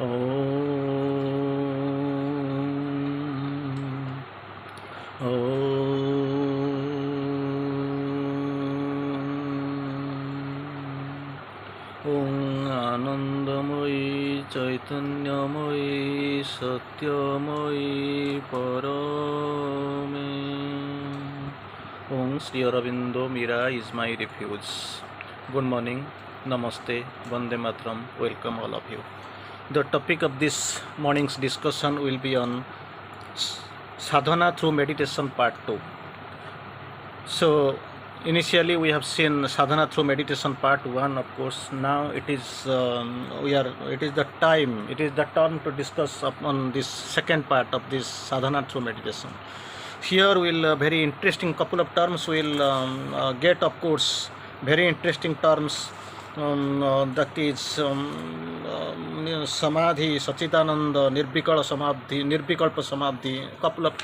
Om Anandamayi चैतन्यमयी सत्यमयी Parme Om Sri Aurobindo Mira is my refuge. Good morning, Namaste, Vande Mataram, welcome all of you. The topic of this morning's discussion will be on Sadhana through meditation part 2. So initially we have seen Sadhana through meditation part 1, of course. Now it is the turn to discuss upon this second part of this Sadhana through meditation. Here will very interesting couple of terms will get, of course, very interesting terms, that is Samadhi, Sachidananda, Nirvikalpa Samadhi, couple of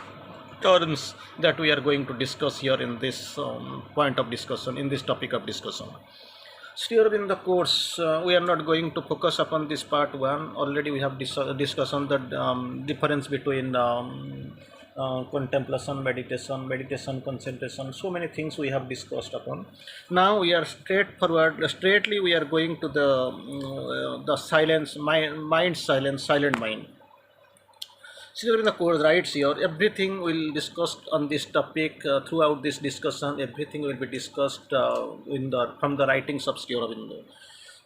terms that we are going to discuss here in this point of discussion, in this topic of discussion. Still in the course, we are not going to focus upon this part 1. Already we have discussed on the difference between contemplation, meditation, concentration. So many things we have discussed upon. Now we are straightly we are going to the silence, silent mind. During the course writes here, everything will discussed on this topic throughout this discussion. Everything will be discussed from the writings of Sri Aurobindo.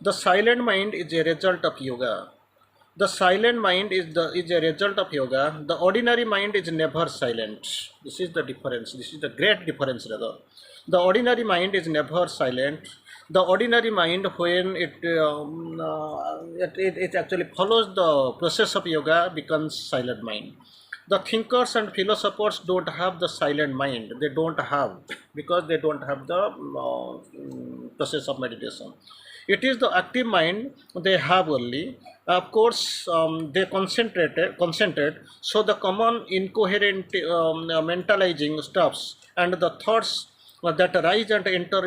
The silent mind is a result of yoga. The silent mind is a result of yoga. The ordinary mind is never silent. This is the difference. This is the great difference rather. The ordinary mind is never silent. The ordinary mind, when it actually follows the process of yoga, becomes silent mind. The thinkers and philosophers don't have the silent mind. They don't have, because they don't have the process of meditation. It is the active mind they have only. Of course, they concentrate. So the common incoherent mentalizing stuffs and the thoughts that arise and enter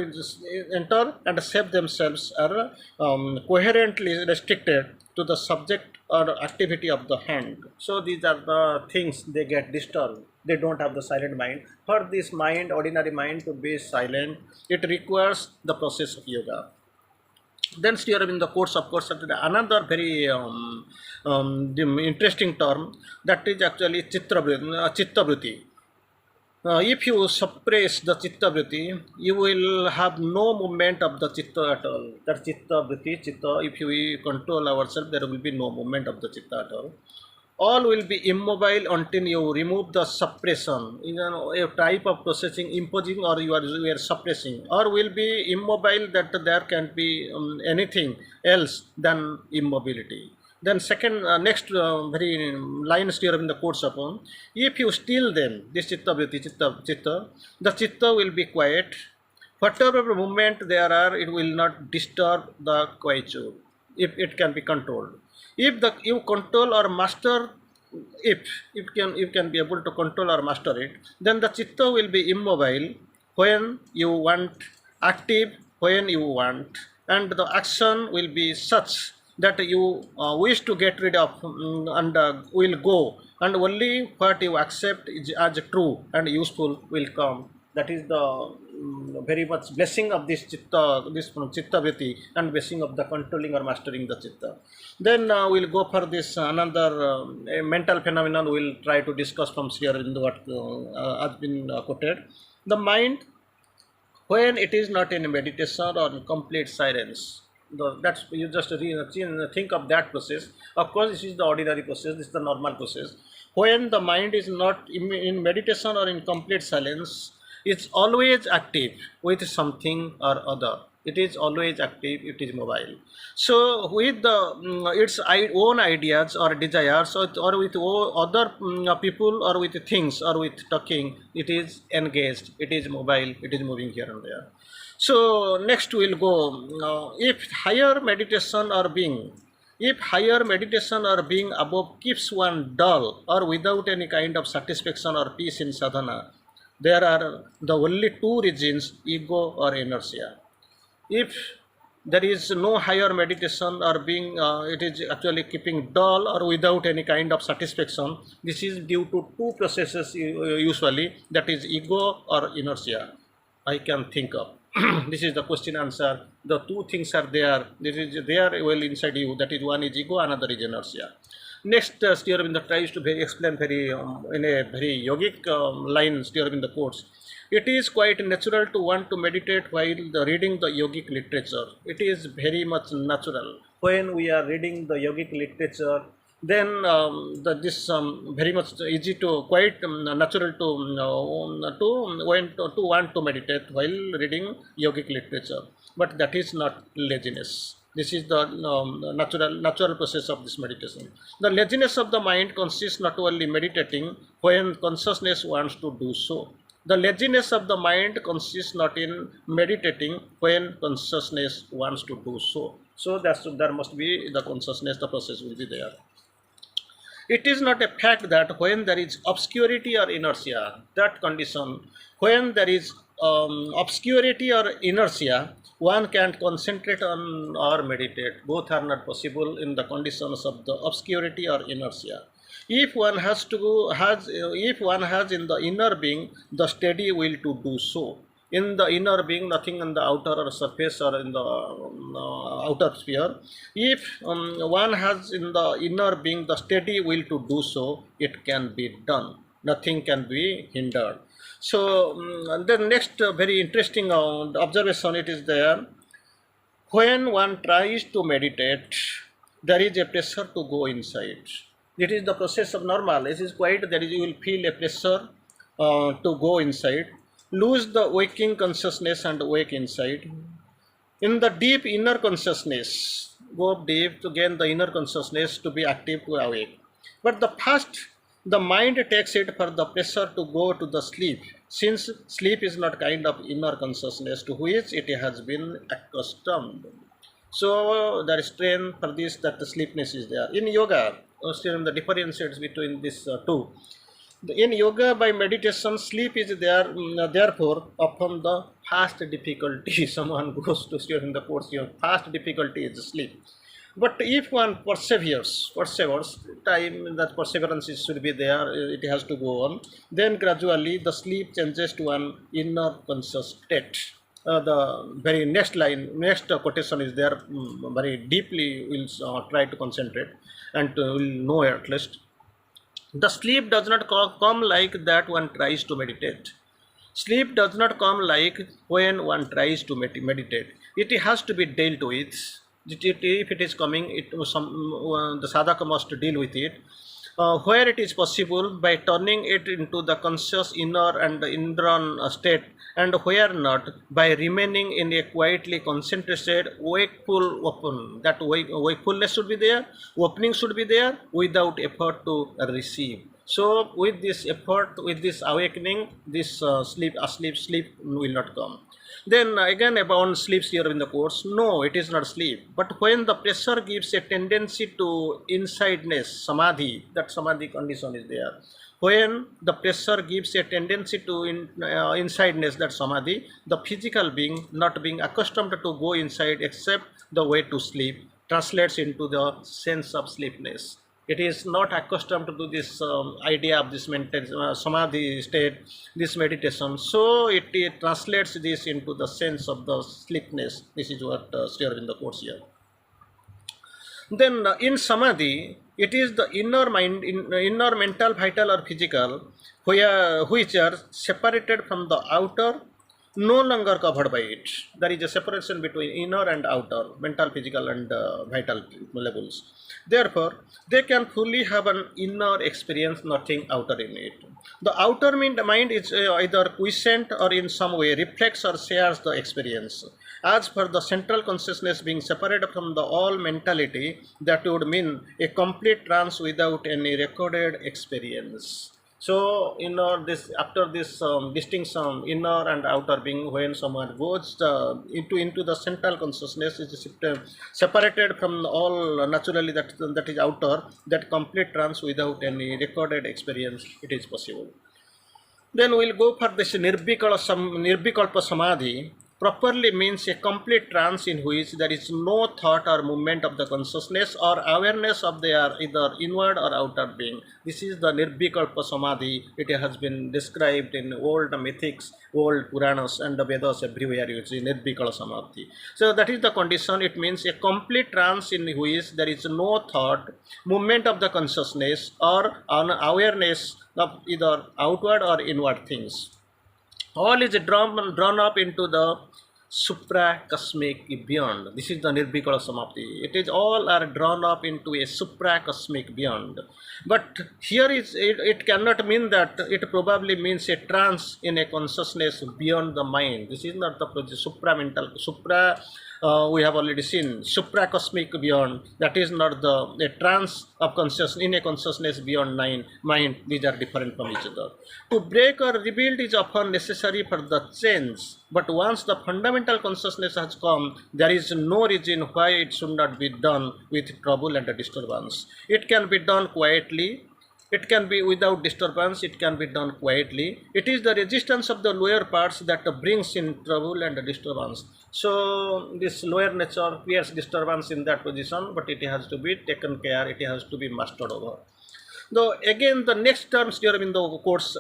and shape themselves are coherently restricted to the subject or activity of the hand. So these are the things they get disturbed. They don't have the silent mind. For this mind, ordinary mind, to be silent, it requires the process of yoga. Then still in the course, of course, another very interesting term, that is actually chitta vritti. If you suppress the chitta vritti, you will have no movement of the chitta at all. That chitta vritti, if we control ourselves, there will be no movement of the chitta at all. All will be immobile until you remove the suppression, a type of processing, imposing, or you are suppressing, or will be immobile, that there can be anything else than immobility. Then next very line here in the quotes upon, if you steal them, this chitta, the chitta will be quiet. Whatever movement there are, it will not disturb the quietude, if it can be controlled. If you control or master, if you can be able to control or master it, then the chitta will be immobile when you want, active when you want, and the action will be such that you wish to get rid of, and will go, and only what you accept as true and useful will come. That is the very much blessing of this chitta vritti, and blessing of the controlling or mastering the chitta. Then we'll go for this another mental phenomenon. We'll try to discuss from here in what has been quoted. The mind, when it is not in meditation or in complete silence, that's you just think of that process. Of course, this is the ordinary process. This is the normal process. When the mind is not in meditation or in complete silence, it's always active with something or other. It is always active. It is mobile. So with its own ideas or desires, or with other people, or with things, or with talking, it is engaged. It is mobile. It is moving here and there. So next we'll go, if higher meditation or being above keeps one dull or without any kind of satisfaction or peace in sadhana, there are the only two reasons, ego or inertia. If There is no higher meditation or being, it is actually keeping dull or without any kind of satisfaction. This is due to two processes usually, that is ego or inertia. I can think of. This is the question answer. The two things are there. This is there well inside you. That is, one is ego, another is inertia. Next, Sri Aurobindo tries to explain very in a very yogic line. Sri Aurobindo quotes, "It is quite natural to want to meditate while reading the yogic literature. It is very much natural when we are reading the yogic literature. Then this very much easy to quite natural to want to meditate while reading yogic literature. But that is not laziness. This is the natural process of this meditation. The laziness of the mind consists not only meditating when consciousness wants to do so. The laziness of the mind consists not in meditating when consciousness wants to do so. So there must be the consciousness, the process will be there. It is not a fact that when there is obscurity or inertia, that condition, when there is obscurity or inertia, one can't concentrate on or meditate. Both are not possible in the conditions of the obscurity or inertia. If one has in the inner being the steady will to do so. In the inner being, nothing on the outer or surface or in the outer sphere. If one has in the inner being the steady will to do so, it can be done. Nothing can be hindered. So the next very interesting observation it is there. When one tries to meditate, there is a pressure to go inside. It is the process of normal. It is quite that you will feel a pressure to go inside. Lose the waking consciousness and wake inside. In the deep inner consciousness, go deep to gain the inner consciousness to be active to awake. But the first, the mind takes it for the pressure to go to the sleep, since sleep is not kind of inner consciousness to which it has been accustomed. So there is strength for this that the sleepness is there. In yoga, still the differentiates between these two. In yoga, by meditation, sleep is there. Therefore, upon the first difficulty, someone goes to during the course, your first difficulty is sleep. But if one perseveres, time that perseverance should be there, it has to go on. Then gradually the sleep changes to an inner conscious state. The very next line, next quotation is there. Very deeply, we'll try to concentrate and will know at least. The sleep does not come like that one tries to meditate. Sleep does not come like when one tries to meditate. It has to be dealt with. If it is coming, the sadhaka must deal with it. Where it is possible, by turning it into the conscious inner and indran state, and where not, by remaining in a quietly concentrated, wakeful open. That wakefulness should be there, opening should be there, without effort to receive. So, with this effort, with this awakening, this sleep will not come. Then again about sleeps here in the course. No, it is not sleep. But when the pressure gives a tendency to insideness, samadhi, that samadhi condition is there. When the pressure gives a tendency to insideness, that samadhi, the physical being, not being accustomed to go inside except the way to sleep, translates into the sense of sleepness. It is not accustomed to this idea of this samadhi state, this meditation. So it translates this into the sense of the sleepness. This is what Sri Aurobindo quotes here. Then in samadhi, it is the inner mind, inner mental, vital or physical, which are separated from the outer, no longer covered by it. There is a separation between inner and outer, mental, physical and vital levels. Therefore, they can fully have an inner experience, nothing outer in it. The outer mind is either quiescent or in some way reflects or shares the experience. As for the central consciousness being separated from the all mentality, that would mean a complete trance without any recorded experience. So, this after this distinction, inner and outer being, when someone goes into the central consciousness, is separated from all naturally that is outer, that complete trance without any recorded experience, it is possible. Then we'll go for this nirvikalpa samadhi, properly means a complete trance in which there is no thought or movement of the consciousness or awareness of their either inward or outer being. This is the Nirvikalpa Samadhi. It has been described in old mythics, old Puranas and the Vedas everywhere. You see Nirvikalpa Samadhi. So that is the condition. It means a complete trance in which there is no thought, movement of the consciousness or an awareness of either outward or inward things. All is drawn up into the supra-cosmic beyond. This is the Nirvikala Samapti. It is all are drawn up into a supra-cosmic beyond. But here it cannot mean that. It probably means a trance in a consciousness beyond the mind. This is not the supra-mental. We have already seen supra-cosmic beyond. That is not a trance of consciousness in a consciousness beyond mind. These are different from each other. To break or rebuild is often necessary for the change. But once the fundamental consciousness has come, there is no reason why it should not be done with trouble and disturbance. It can be done quietly. It can be without disturbance. It can be done quietly. It is the resistance of the lower parts that brings in trouble and disturbance. So this lower nature creates disturbance in that position, but it has to be taken care. It has to be mastered over. Though again, the next terms during the course,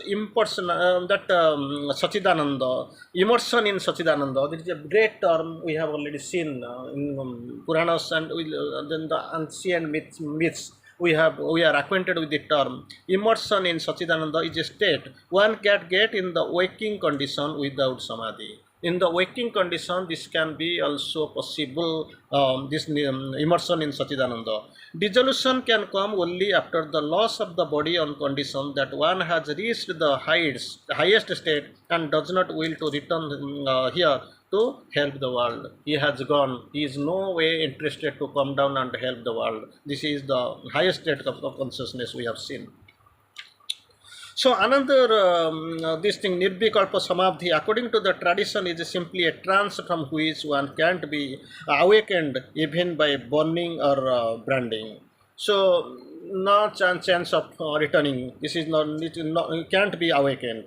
Sachidananda, immersion in Sachidananda. This is a great term we have already seen in Puranas and then the ancient myths. We are acquainted with the term. Immersion in Sachidananda is a state one can get in the waking condition without samadhi. In the waking condition, this can be also possible, this immersion in Sachidananda. Dissolution can come only after the loss of the body on condition that one has reached the highest state and does not will to return here to help the world. He has gone. He is no way interested to come down and help the world. This is the highest state of consciousness we have seen. So another this thing Nirvikalpa Samadhi, according to the tradition, is simply a trance from which one can't be awakened even by burning or branding. So no chance of returning. This is not can't be awakened.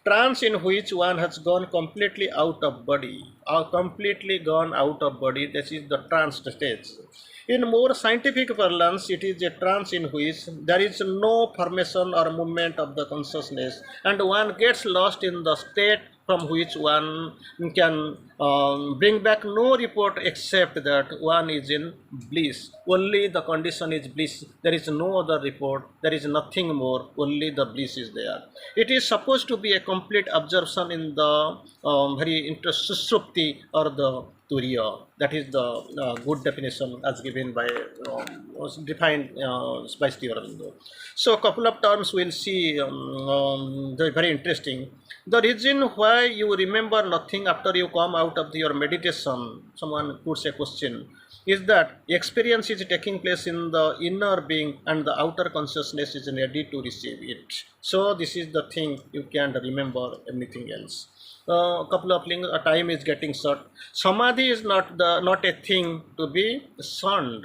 Trance in which one has gone completely out of body, or completely gone out of body. This is the trance stage. In more scientific parlance, it is a trance in which there is no formation or movement of the consciousness, and one gets lost in the state from which one can bring back no report except that one is in bliss. Only the condition is bliss. There is no other report. There is nothing more. Only the bliss is there. It is supposed to be a complete absorption in the very sushupti or the turiya. That is the good definition as given by defined by Aurobindo. So a couple of terms we'll see. They're very interesting. The reason why you remember nothing after you come out of your meditation, someone puts a question, is that experience is taking place in the inner being and the outer consciousness is ready to receive it. So this is the thing, you can't remember anything else. A couple of things, time is getting short. Samadhi is not a thing to be shunned.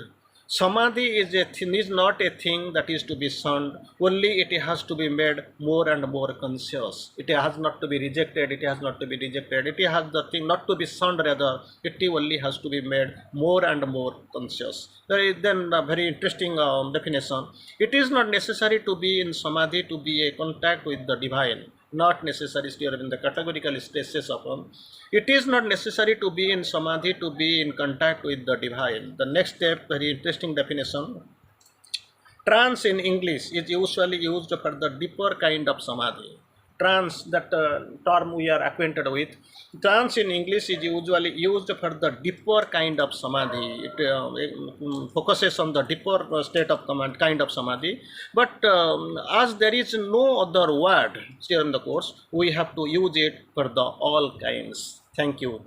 Samadhi is not a thing that is to be shunned. Only it has to be made more and more conscious. It has not to be rejected. It has not to be rejected. It has the thing not to be shunned, rather it only has to be made more and more conscious. There is then a very interesting definition. It is not necessary to be in samadhi to be a contact with the divine. Not necessary here in the categorical stresses upon. It is not necessary to be in samadhi to be in contact with the divine. The next step, very interesting definition. Trance in English is usually used for the deeper kind of samadhi. Trance, that term we are acquainted with. Trance in English is usually used for the deeper kind of samadhi. It focuses on the deeper state of kind of samadhi. But as there is no other word here in the course, we have to use it for the all kinds. Thank you.